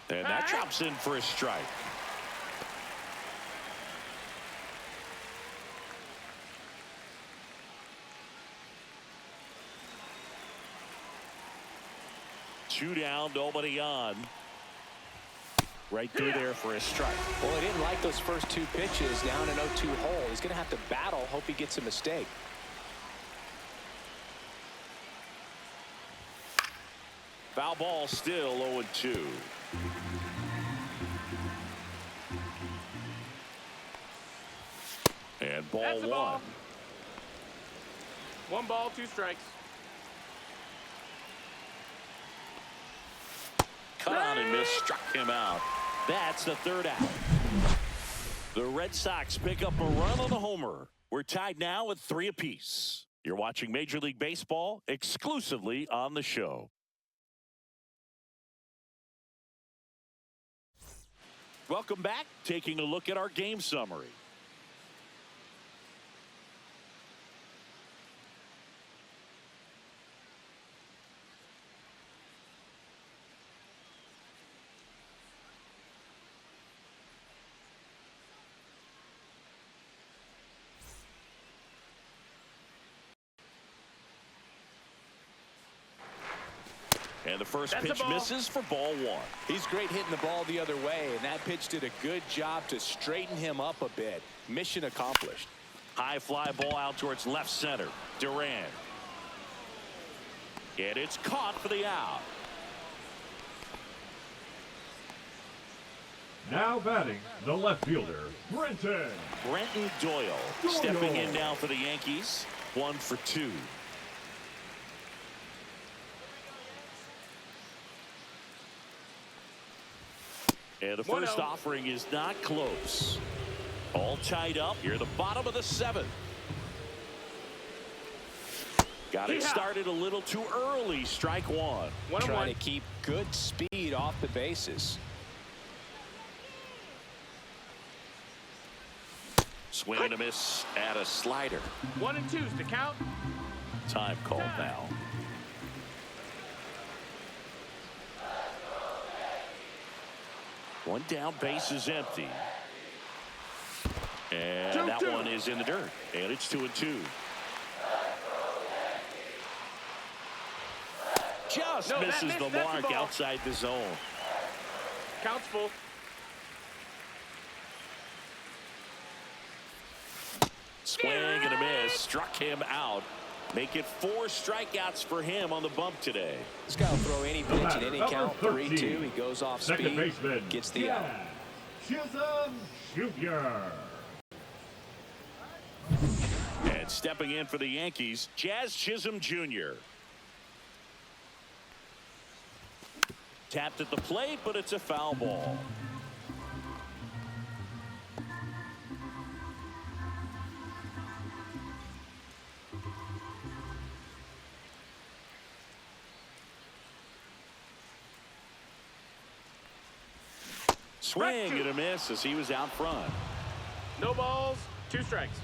And that drops in for a strike. Two down, nobody on. Right through there for a strike. Well, he didn't like those first two pitches. Now in an 0-2 hole. He's going to have to battle. Hope he gets a mistake. Foul ball still 0-2. And ball That's a one. ball. 1 ball, 2 strikes. Cut on and missed, struck him out. That's the third out. The Red Sox pick up a run on the homer. We're tied now with 3 apiece. You're watching Major League Baseball exclusively on the show. Welcome back. Taking a look at our game summary. And the first That's a pitch ball. misses for ball one. He's great hitting the ball the other way, and that pitch did a good job to straighten him up a bit. Mission accomplished. High fly ball out towards left center. Duran. And it's caught for the out. Now batting, the left fielder, Brenton Doyle stepping in now for the Yankees. 1 for 2. And the first 1-0. offering is not close. All tied up here at the bottom of the 7th. Got it started a little too early. Strike one. 1-1. Trying to keep good speed off the bases. Swing and a miss at a slider. 1 and 2's the count. Time called now. One down, base is empty. And 2-2. that one is in the dirt. And it's 2-2. Just No, that misses missed. the That's a mark ball. outside the zone. Counts full. Swing and a miss. Struck him out. Make it 4 strikeouts for him on the bump today. This guy will throw any pitch at any Number count. 13. 3-2. He goes off Second speed. baseman, Gets the out. Chisholm Jr. And stepping in for the Yankees, Jazz Chisholm Jr. Tapped at the plate, but it's a foul ball. swing and a miss as he was out front. No balls, 2 strikes.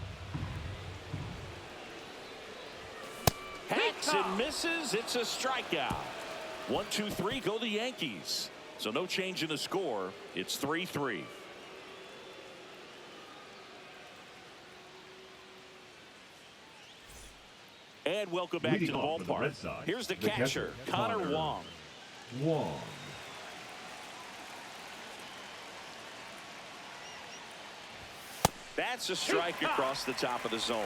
Hacks and misses. It's a strikeout. 1-2-3 go the Yankees. So no change in the score. It's 3-3. And welcome back to the ballpark. Here's the catcher, Connor Wong. That's a strike across the top of the zone.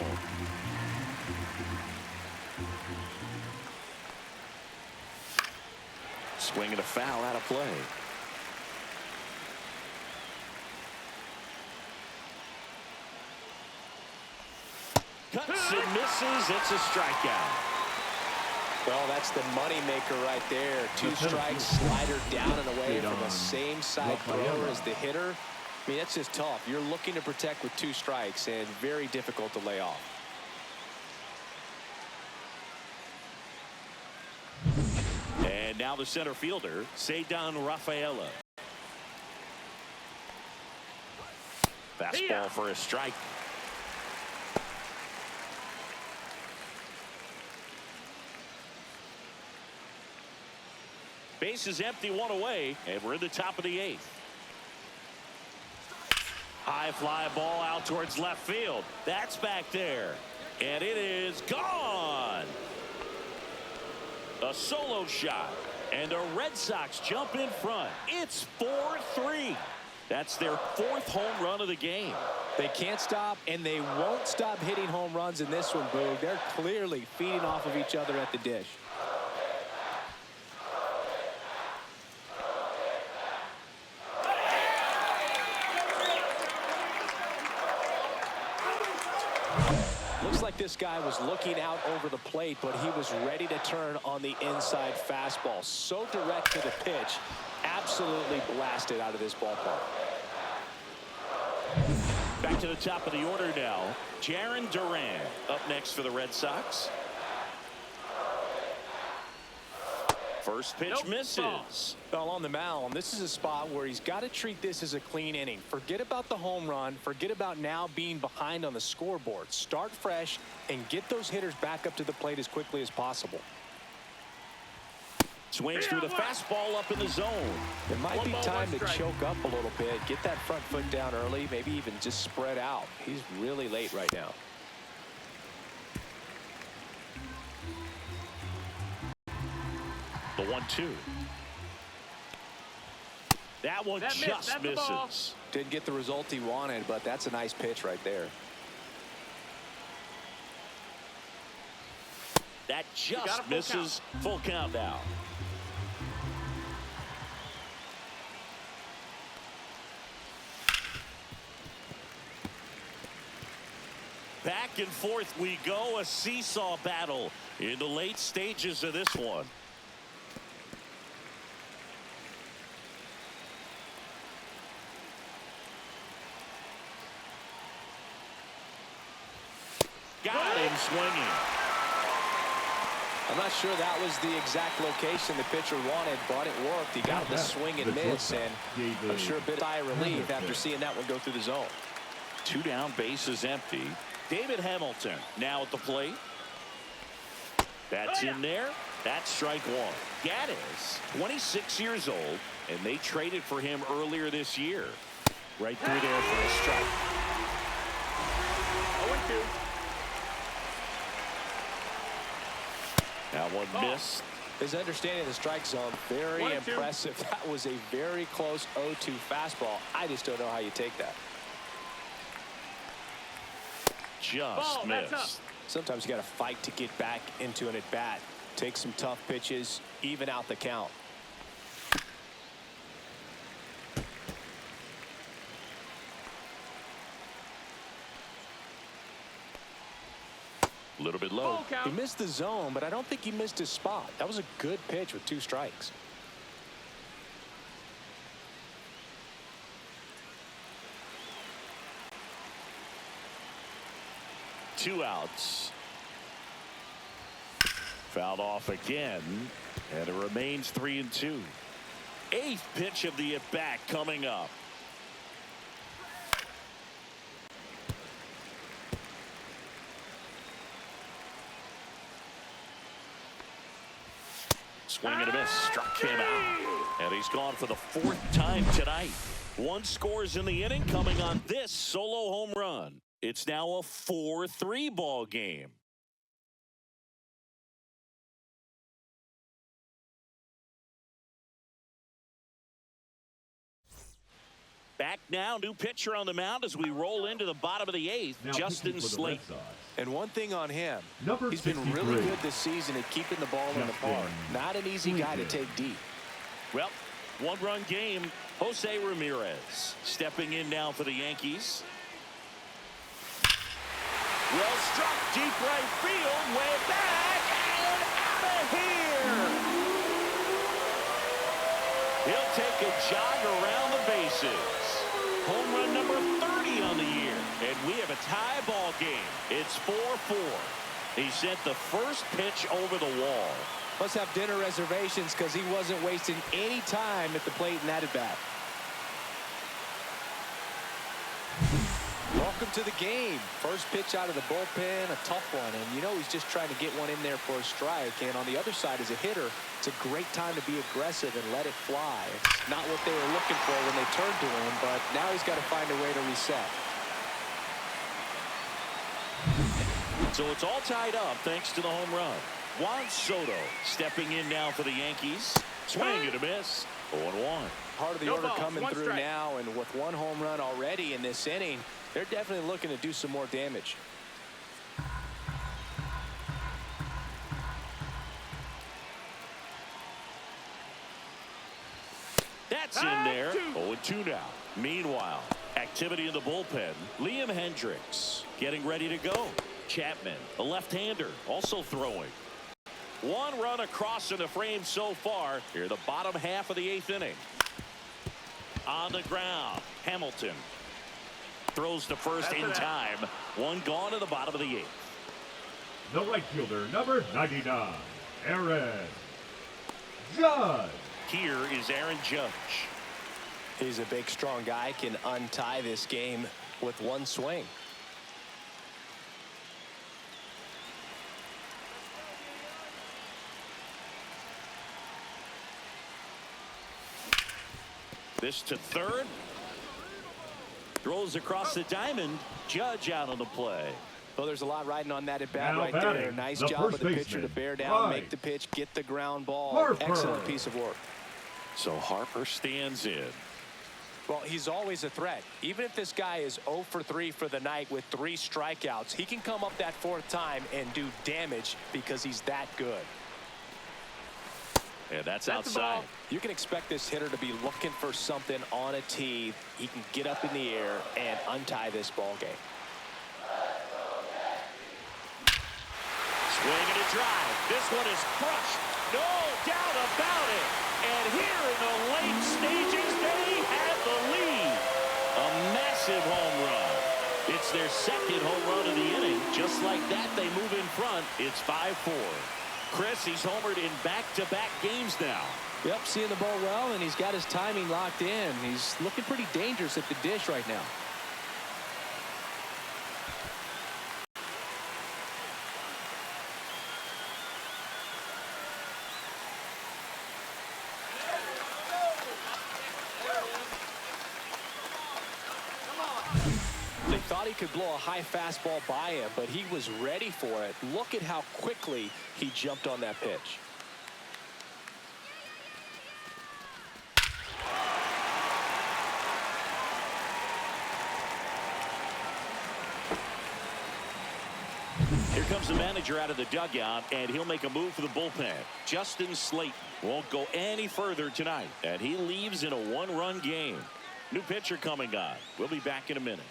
Swinging a foul out of play. Cuts and misses. It's a strikeout. Well, that's the money maker right there. 2 strikes, slider down and away from the same side thrower as the hitter. I mean, that's just tough. You're looking to protect with 2 strikes and very difficult to lay off. And now the center fielder, Cedar Rafaela. Fastball for a strike. Base is empty, 1 away, and we're in the top of the 8th. High fly ball out towards left field. That's back there. And it is gone. A solo shot. And the Red Sox jump in front. It's 4-3. That's their 4th home run of the game. They can't stop, and they won't stop hitting home runs in this one, Boog. They're clearly feeding off of each other at the dish. Looks like this guy was looking out over the plate, but he was ready to turn on the inside fastball. So direct to the pitch, absolutely blasted out of this ballpark. Back to the top of the order now. Jarren Duran up next for the Red Sox. First pitch misses. Well, on the mound, this is a spot where he's got to treat this as a clean inning. Forget about the home run. Forget about now being behind on the scoreboard. Start fresh and get those hitters back up to the plate as quickly as possible. Swings through the fastball up in the zone. It might be time to choke up a little bit. Get that front foot down early. Maybe even just spread out. He's really late right now. The 1-2. That one just misses. Didn't get the result he wanted, but that's a nice pitch right there. That just misses. Full count now. Back and forth we go. A seesaw battle in the late stages of this one. Got him swinging. I'm not sure that was the exact location the pitcher wanted, but it worked. He got the swing and miss, and I'm sure a bit of sigh of relief after seeing that one go through the zone. 2 down, bases empty. David Hamilton now at the plate. That's in there. That's strike 1. Gaddis, 26 years old, and they traded for him earlier this year. Right through there for a strike. 0-2. Now one missed. His understanding of the strike zone, very impressive. That was a very close 0-2 fastball. I just don't know how you take that. Just missed. Sometimes you got to fight to get back into an at-bat. Take some tough pitches, even out the count. A little bit low. He missed the zone, but I don't think he missed his spot. That was a good pitch with 2 strikes. Two outs. Fouled off again, and it remains 3-2. 8th pitch of the at-bat coming up. Swing and a miss. Struck him out. And he's gone for the 4th time tonight. 1 scores in the inning coming on this solo home run. It's now a 4-3 ball game. Back now, new pitcher on the mound as we roll into the bottom of the 8th, Now Justin Slayton. And one thing on him, he's been 63. really good this season at keeping the ball in the park. Not an easy guy to take deep. Well, 1-run game. Jose Ramirez stepping in now for the Yankees. Well struck, deep right field, way back, and out of here. He'll take a jog around the bases. Home run number 30 on the year. And we have a tie ball game. It's 4-4. He sent the first pitch over the wall. Must have dinner reservations because he wasn't wasting any time at the plate in that at bat. Welcome to the game. First pitch out of the bullpen, a tough one. And you know he's just trying to get one in there for a strike. And on the other side, as a hitter, it's a great time to be aggressive and let it fly. It's not what they were looking for when they turned to him, but now he's got to find a way to reset. So it's all tied up thanks to the home run. Juan Soto stepping in now for the Yankees. Swing and a miss. 0-1. Part of the order coming through now, and with 1 home run already in this inning, they're definitely looking to do some more damage. That's in there. 0-2 now. Meanwhile, activity in the bullpen. Liam Hendricks getting ready to go. Chapman, a left-hander, also throwing. 1 run across in the frame so far. Here, the bottom half of the 8th inning. On the ground, Hamilton throws to first in time. 1 gone in the bottom of the 8th. The right fielder, number 99, Aaron Judge. Here is Aaron Judge. He's a big, strong guy, can untie this game with 1 swing. This to third. Throws across the diamond. Judge out on the play. Well, there's a lot riding on that at bat Now right batting, there. Nice the job first of the pitcher baseman, to bear down, right. make the pitch, get the ground ball. Harper. Excellent piece of work. So Harper stands in. Well, he's always a threat. Even if this guy is 0 for 3 for the night with 3 strikeouts, he can come up that 4th time and do damage because he's that good. And that's outside. You can expect this hitter to be looking for something on a tee. He can get up in the air and untie this ball game. Swing and a drive. This one is crushed. No doubt about it. And here in the late stages, they have the lead. A massive home run. It's their 2nd home run of the inning. Just like that, they move in front. It's 5-4. Chris, he's homered in back-to-back games now. Yep, seeing the ball well, and he's got his timing locked in. He's looking pretty dangerous at the dish right now. They thought he could blow a high fastball by him, but he was ready for it. Look at how quickly he jumped on that pitch. Here comes the manager out of the dugout, and he'll make a move for the bullpen. Justin Slayton won't go any further tonight, and he leaves in a 1-run game. New pitcher coming on. We'll be back in a minute.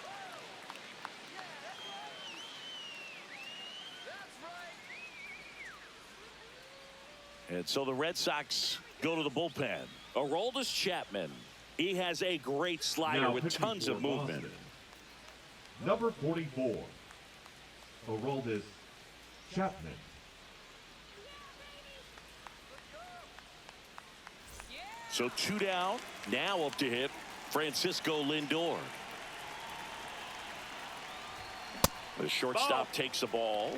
And so the Red Sox go to the bullpen. Aroldis Chapman. He has a great slider Now with pitching tons for of movement. Boston, number 44, Aroldis Chapman. So 2 down. Now up to hit Francisco Lindor. The shortstop takes the ball.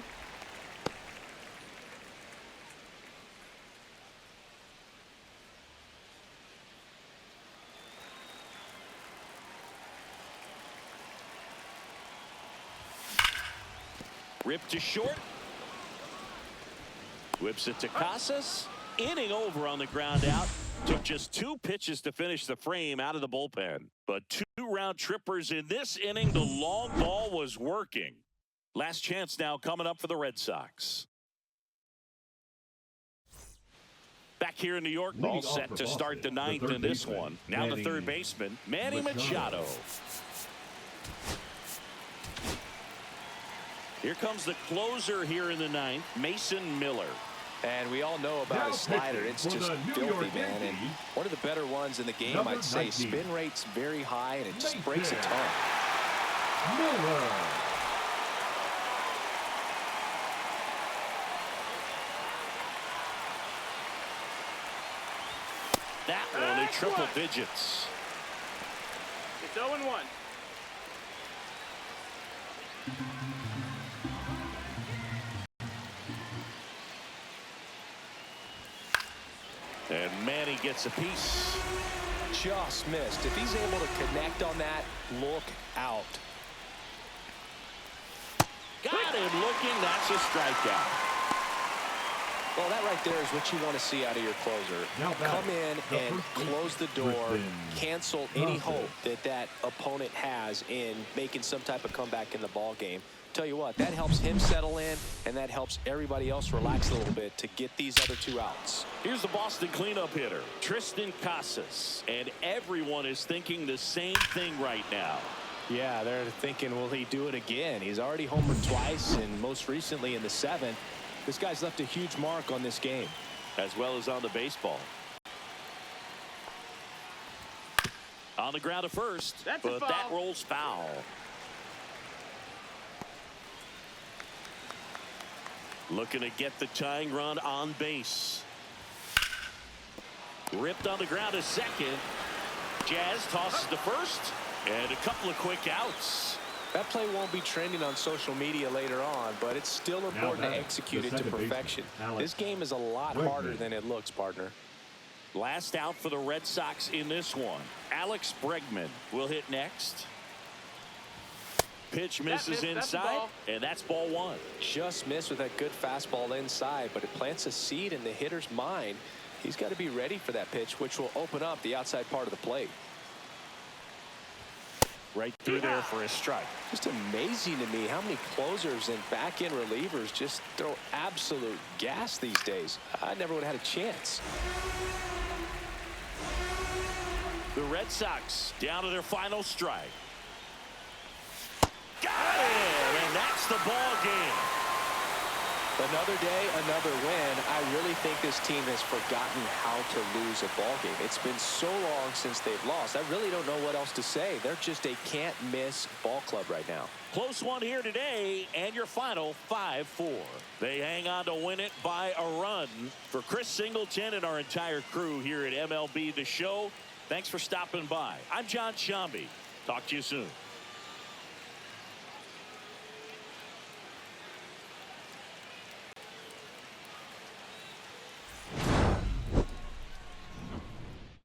Ripped to short. Whips it to Casas. Inning over on the ground out. Took just 2 pitches to finish the frame out of the bullpen. But 2 round trippers in this inning. The long ball was working. Last chance now coming up for the Red Sox. Back here in New York, all set to start the 9th in this one. Now the third baseman, Manny Machado. Here comes the closer here in the 9th, Mason Miller. And we all know about his slider. It's just filthy, man. And one of the better ones in the game, I'd say. Spin rate's very high, and it just breaks a ton. Miller. That one in triple digits. It's 0-1. And Manny gets a piece. Just missed. If he's able to connect on that, look out. Got him looking. That's a strikeout. Well, that right there is what you want to see out of your closer. Come in and close the door, cancel any hope that that opponent has in making some type of comeback in the ball game. Tell you what, that helps him settle in, and that helps everybody else relax a little bit to get these other 2 outs. Here's the Boston cleanup hitter, Tristan Casas. And everyone is thinking the same thing right now. Yeah, they're thinking, will he do it again? He's already homered twice, and most recently in the 7th. This guy's left a huge mark on this game. As well as on the baseball. On the ground at first, but that rolls foul. Looking to get the tying run on base. Ripped on the ground to second. Jazz tosses to first. And a couple of quick outs. That play won't be trending on social media later on, but it's still important to execute it to perfection. This game is a lot harder than it looks, partner. Last out for the Red Sox in this one. Alex Bregman will hit next. Pitch misses inside, and that's ball 1. Just missed with that good fastball inside, but it plants a seed in the hitter's mind. He's got to be ready for that pitch, which will open up the outside part of the plate. Right through there for a strike. Just amazing to me how many closers and back-end relievers just throw absolute gas these days. I never would have had a chance. The Red Sox down to their final strike. Got it! And that's the ball game. Another day, another win. I really think this team has forgotten how to lose a ball game. It's been so long since they've lost. I really don't know what else to say. They're just a can't-miss ball club right now. Close one here today, and your final 5-4. They hang on to win it by a run. For Chris Singleton and our entire crew here at MLB The Show, thanks for stopping by. I'm John Shambi. Talk to you soon.